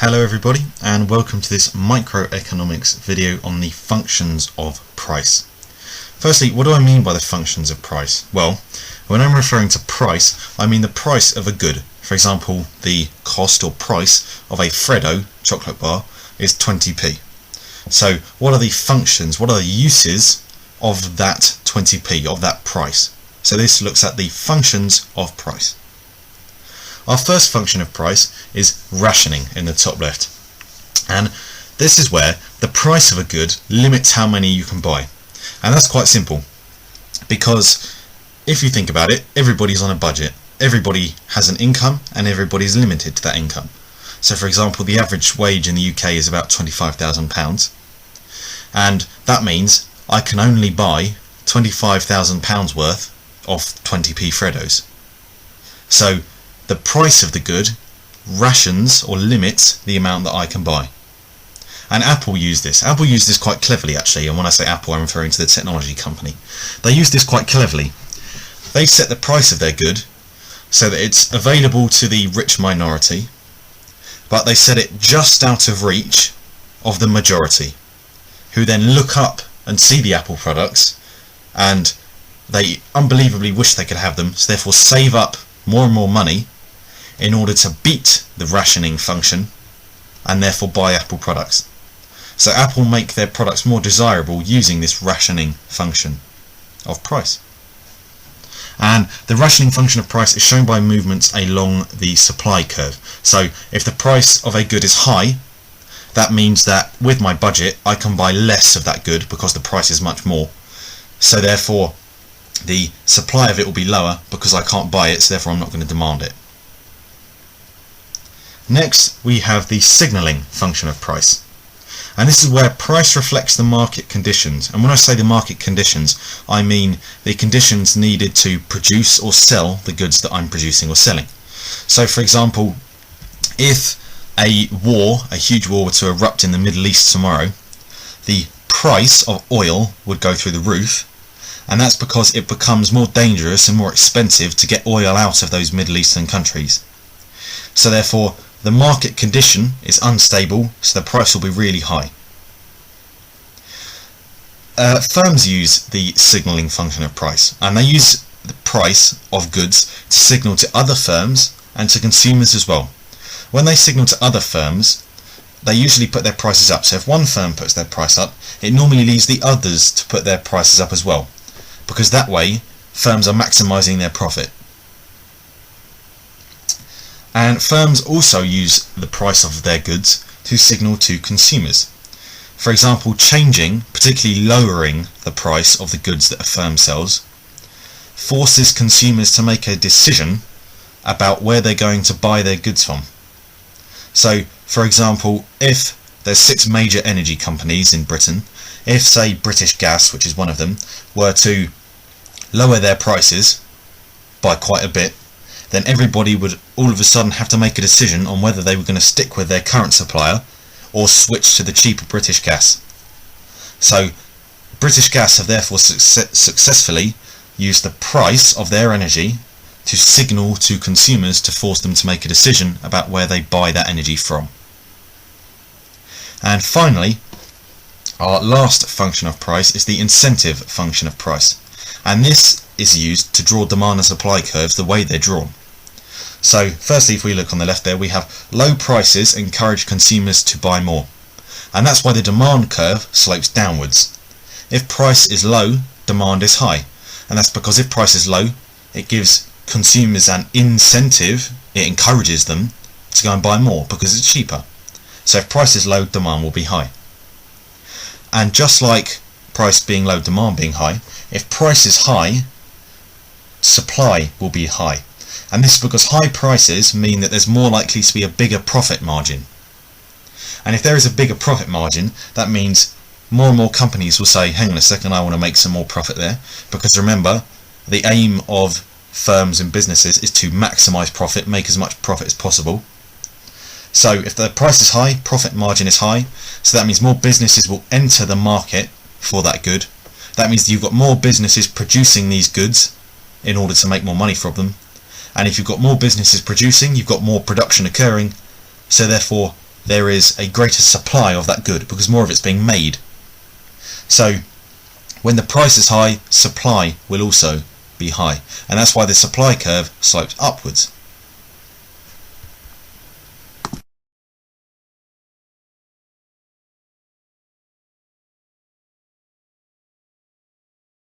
Hello everybody, and welcome to this microeconomics video on the functions of price. Firstly, what do I mean by the functions of price? Well, when I'm referring to price, I mean the price of a good. For example, the cost or price of a Freddo chocolate bar is 20p. So what are the functions, what are the uses of that 20p, of that price? So this looks at the functions of price. Our first function of price is rationing in the top left, and this is where the price of a good limits how many you can buy. And that's quite simple, because if you think about it, everybody's on a budget, everybody has an income, and everybody's limited to that income. So for example, the average wage in the UK is about £25,000, and that means I can only buy £25,000 worth of 20p Freddos. So the price of the good rations or limits the amount that I can buy. And Apple used this. Apple used this quite cleverly actually, and when I say Apple I'm referring to the technology company. They used this quite cleverly. They set the price of their good so that it's available to the rich minority, but they set it just out of reach of the majority, who then look up and see the Apple products and they unbelievably wish they could have them, so therefore save up more and more money in order to beat the rationing function and therefore buy Apple products. So Apple make their products more desirable using this rationing function of price. And the rationing function of price is shown by movements along the supply curve. So if the price of a good is high, that means that with my budget I can buy less of that good because the price is much more. So therefore the supply of it will be lower because I can't buy it, so therefore I'm not going to demand it. Next we have the signalling function of price, and this is where price reflects the market conditions. And when I say the market conditions, I mean the conditions needed to produce or sell the goods that I'm producing or selling. So for example, if a huge war were to erupt in the Middle East tomorrow, the price of oil would go through the roof, and that's because it becomes more dangerous and more expensive to get oil out of those Middle Eastern countries. So therefore the market condition is unstable, so the price will be really high. Firms use the signalling function of price, and they use the price of goods to signal to other firms and to consumers as well. When they signal to other firms, they usually put their prices up. So if one firm puts their price up, it normally leads the others to put their prices up as well, because that way firms are maximising their profit. And firms also use the price of their goods to signal to consumers. For example, changing, particularly lowering the price of the goods that a firm sells, forces consumers to make a decision about where they're going to buy their goods from. So, for example, if there's 6 major energy companies in Britain, if say British Gas, which is one of them, were to lower their prices by quite a bit, then everybody would all of a sudden have to make a decision on whether they were going to stick with their current supplier or switch to the cheaper British Gas. So British Gas have therefore successfully used the price of their energy to signal to consumers to force them to make a decision about where they buy that energy from. And finally, our last function of price is the incentive function of price, and this is used to draw demand and supply curves the way they're drawn. So firstly, if we look on the left there, we have low prices encourage consumers to buy more, and that's why the demand curve slopes downwards. If price is low, demand is high, and that's because if price is low, it gives consumers an incentive, it encourages them to go and buy more because it's cheaper. So if price is low, demand will be high. And just like price being low, demand being high, if price is high, supply will be high. And this is because high prices mean that there's more likely to be a bigger profit margin. And if there is a bigger profit margin, that means more and more companies will say, hang on a second, I want to make some more profit there. Because remember, the aim of firms and businesses is to maximise profit, make as much profit as possible. So if the price is high, profit margin is high, so that means more businesses will enter the market for that good. That means you've got more businesses producing these goods in order to make more money from them. And if you've got more businesses producing, you've got more production occurring, so therefore there is a greater supply of that good because more of it's being made. So when the price is high, supply will also be high, and that's why the supply curve slopes upwards.